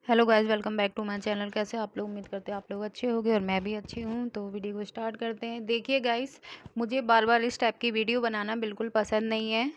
Hello guys, welcome back to my channel. कैसे आप लोग? उम्मीद करते हैं आप लोग अच्छे होंगे और मैं भी अच्छी हूँ। तो वीडियो को स्टार्ट करते हैं। देखिए गाइस, मुझे बार बार इस टाइप की वीडियो बनाना बिल्कुल पसंद नहीं है।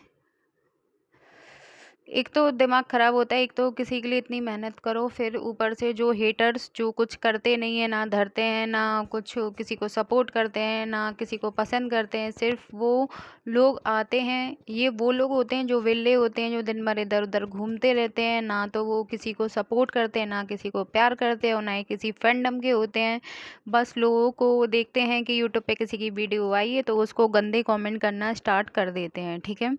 एक तो दिमाग ख़राब होता है, एक तो किसी के लिए इतनी मेहनत करो, फिर ऊपर से जो हेटर्स जो कुछ करते नहीं हैं, ना धरते हैं, ना कुछ किसी को सपोर्ट करते हैं, ना किसी को पसंद करते हैं। सिर्फ वो लोग आते हैं, ये वो लोग होते हैं जो विल्ले होते हैं, जो दिन भर इधर उधर घूमते रहते हैं। ना तो वो किसी को सपोर्ट करते हैं, ना किसी को प्यार करते हैं, और ना ही किसी फैंडम के होते हैं। बस लोगों को देखते हैं कि यूट्यूब पे किसी की वीडियो आई है तो उसको गंदे कमेंट करना स्टार्ट कर देते हैं। ठीक है,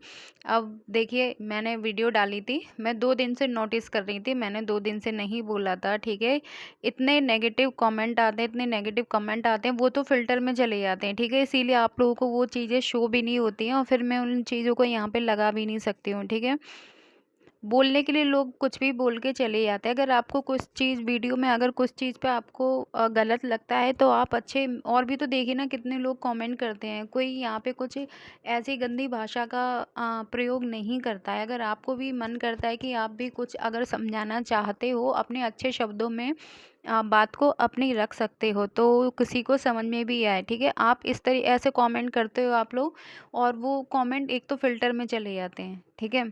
अब देखिए, मैंने वीडियो डाली थी, मैं 2 दिन से नोटिस कर रही थी, मैंने 2 दिन से नहीं बोला था। ठीक है, इतने नेगेटिव कमेंट आते हैं, इतने नेगेटिव कमेंट आते हैं, वो तो फ़िल्टर में चले जाते हैं। ठीक है, इसीलिए आप लोगों को वो चीज़ें शो भी नहीं होती हैं और फिर मैं उन चीज़ों को यहाँ पे लगा भी नहीं सकती हूँ। ठीक है, बोलने के लिए लोग कुछ भी बोल के चले जाते हैं। अगर आपको कुछ चीज़ वीडियो में, अगर कुछ चीज़ पे आपको गलत लगता है तो आप अच्छे और भी तो देखिए ना, कितने लोग कमेंट करते हैं। कोई यहाँ पे कुछ ऐसी गंदी भाषा का प्रयोग नहीं करता है। अगर आपको भी मन करता है कि आप भी कुछ अगर समझाना चाहते हो, अपने अच्छे शब्दों में बात को अपनी रख सकते हो तो किसी को समझ में भी आए। ठीक है, आप इस तरह ऐसे कमेंट करते हो आप लोग, और वो कमेंट एक तो फ़िल्टर में चले जाते हैं। ठीक है,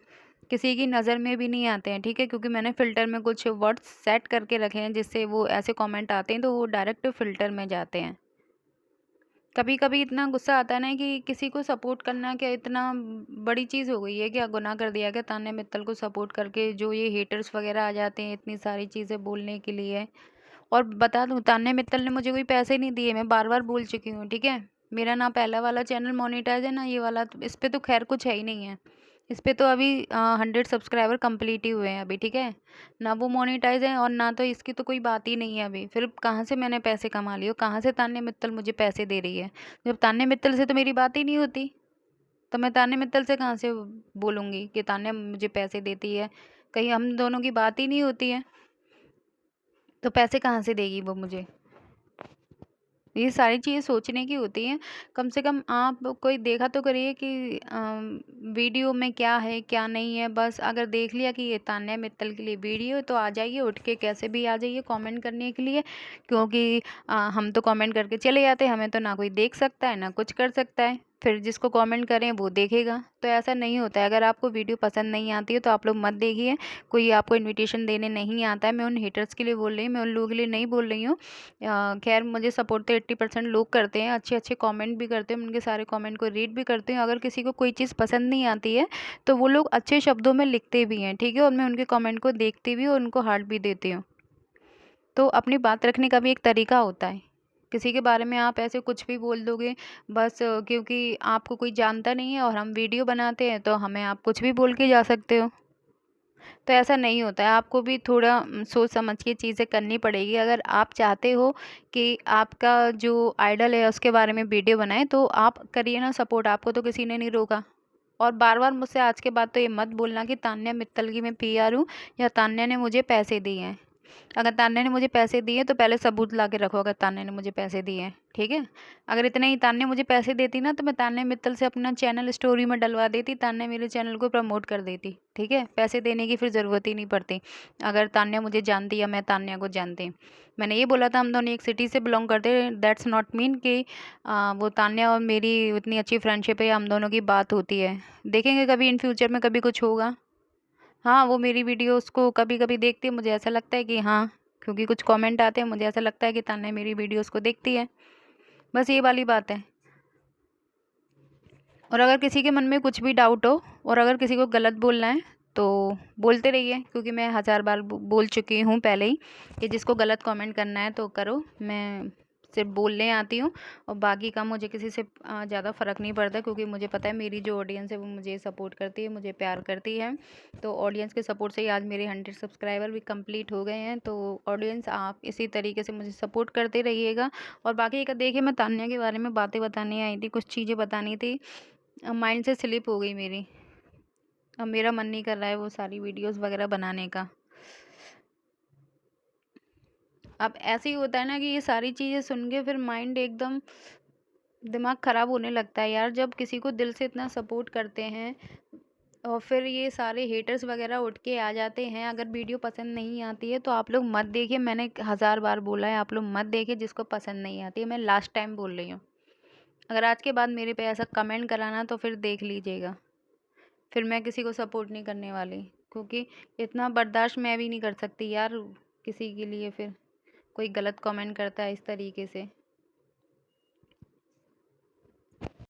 किसी की नज़र में भी नहीं आते हैं। ठीक है, क्योंकि मैंने फ़िल्टर में कुछ वर्ड्स सेट करके रखे हैं जिससे वो ऐसे कमेंट आते हैं तो वो डायरेक्ट फ़िल्टर में जाते हैं। कभी कभी इतना गुस्सा आता है ना कि किसी को सपोर्ट करना क्या इतना बड़ी चीज़ हो गई है? क्या गुनाह कर दिया? क्या तान्या मित्तल को सपोर्ट करके जो ये हेटर्स वगैरह आ जाते हैं इतनी सारी चीज़ें बोलने के लिए? और बता दूं, तान्या मित्तल ने मुझे कोई पैसे नहीं दिए, मैं बार बार बोल चुकी हूँ। ठीक है, मेरा ना पहला वाला चैनल मोनेटाइज है, ना ये वाला, तो इस पे तो खैर कुछ है ही नहीं है। इस पे तो अभी 100 सब्सक्राइबर कंप्लीट ही हुए हैं अभी। ठीक है, ना वो मोनेटाइज है और ना तो इसकी तो कोई बात ही नहीं है अभी। फिर कहाँ से मैंने पैसे कमा लिए? कहाँ से तान्या मित्तल मुझे पैसे दे रही है? जब तान्या मित्तल से तो मेरी बात ही नहीं होती, तो मैं तान्या मित्तल से कहाँ से बोलूँगी कि तान्या मुझे पैसे देती है? कहीं हम दोनों की बात ही नहीं होती है, तो पैसे कहाँ से देगी वो मुझे? ये सारी चीज़ें सोचने की होती हैं। कम से कम आप कोई देखा तो करिए कि वीडियो में क्या है क्या नहीं है। बस अगर देख लिया कि ये तान्या मित्तल के लिए वीडियो है तो आ जाइए, उठ के कैसे भी आ जाइए कमेंट करने के लिए। क्योंकि हम तो कमेंट करके चले जाते हैं, हमें तो ना कोई देख सकता है ना कुछ कर सकता है। फिर जिसको कमेंट करें वो देखेगा, तो ऐसा नहीं होता है। अगर आपको वीडियो पसंद नहीं आती है तो आप लोग मत देखिए। कोई आपको इन्विटेशन देने नहीं आता है। मैं उन हेटर्स के लिए बोल रही हूँ, मैं उन लोगों के लिए नहीं बोल रही हूँ। खैर, मुझे सपोर्ट तो 80% लोग करते हैं, अच्छे अच्छे कमेंट भी करते हैं, उनके सारे कमेंट को रीड भी करते हैं। अगर किसी को कोई चीज़ पसंद नहीं आती है तो वो लोग अच्छे शब्दों में लिखते भी हैं। ठीक है, और मैं उनके कमेंट को देखती भी हूँ और उनको हार्ट भी देती हूँ। तो अपनी बात रखने का भी एक तरीका होता है। किसी के बारे में आप ऐसे कुछ भी बोल दोगे, बस क्योंकि आपको कोई जानता नहीं है और हम वीडियो बनाते हैं तो हमें आप कुछ भी बोल के जा सकते हो। तो ऐसा नहीं होता है, आपको भी थोड़ा सोच समझ के चीज़ें करनी पड़ेगी। अगर आप चाहते हो कि आपका जो आइडल है उसके बारे में वीडियो बनाए तो आप करिए ना सपोर्ट, आपको तो किसी ने नहीं रोका। और बार बार मुझसे आज के बाद तो ये मत बोलना कि तान्या मित्तल की मैं पीआर हूँ या तान्या ने मुझे पैसे दिए हैं। अगर तान्या ने मुझे पैसे दिए तो पहले सबूत ला के रखो, अगर तान्या ने मुझे पैसे दिए हैं। ठीक है, अगर इतने ही तान्या मुझे पैसे देती ना तो मैं तान्या मित्तल से अपना चैनल स्टोरी में डलवा देती, तान्या मेरे चैनल को प्रमोट कर देती। ठीक है, पैसे देने की फिर ज़रूरत ही नहीं पड़ती। अगर तान्या मुझे जानती या मैं तान्या को जानती। मैंने ये बोला था हम दोनों एक सिटी से बिलोंग करते हैं, दैट्स नॉट मीन कि वो तान्या और मेरी इतनी अच्छी फ्रेंडशिप है, हम दोनों की बात होती है। देखेंगे कभी इन फ्यूचर में कभी कुछ होगा। हाँ, वो मेरी वीडियोस को कभी-कभी देखती है, मुझे ऐसा लगता है कि हाँ, क्योंकि कुछ कमेंट आते हैं, मुझे ऐसा लगता है कि तान्या मेरी वीडियोस को देखती है। बस ये वाली बात है। और अगर किसी के मन में कुछ भी डाउट हो और अगर किसी को गलत बोलना है तो बोलते रहिए, क्योंकि मैं हज़ार बार बोल चुकी हूँ पहले ही कि जिसको गलत कमेंट करना है तो करो। मैं सिर्फ बोलने आती हूँ और बाकी का मुझे किसी से ज़्यादा फ़र्क नहीं पड़ता, क्योंकि मुझे पता है मेरी जो ऑडियंस है वो मुझे सपोर्ट करती है, मुझे प्यार करती है। तो ऑडियंस के सपोर्ट से ही आज मेरे 100 सब्सक्राइबर भी कंप्लीट हो गए हैं। तो ऑडियंस, आप इसी तरीके से मुझे सपोर्ट करते रहिएगा। और बाकी का देखिए, मैं तान्या के बारे में बातें बताने आई थी, कुछ चीज़ें बतानी थी, माइंड से स्लिप हो गई मेरी। अब मेरा मन नहीं कर रहा है वो सारी वीडियोस वगैरह बनाने का। अब ऐसे ही होता है ना कि ये सारी चीज़ें सुन के फिर माइंड एकदम, दिमाग ख़राब होने लगता है यार। जब किसी को दिल से इतना सपोर्ट करते हैं और फिर ये सारे हेटर्स वगैरह उठ के आ जाते हैं। अगर वीडियो पसंद नहीं आती है तो आप लोग मत देखिए, मैंने 1000 बार बोला है आप लोग मत देखिए जिसको पसंद नहीं आती है, मैं लास्ट टाइम बोल रही हूँ। अगर आज के बाद मेरे पे ऐसा कमेंट कराना तो फिर देख लीजिएगा, फिर मैं किसी को सपोर्ट नहीं करने वाली, क्योंकि इतना बर्दाश्त मैं भी नहीं कर सकती यार किसी के लिए, फिर कोई गलत कमेंट करता है इस तरीके से।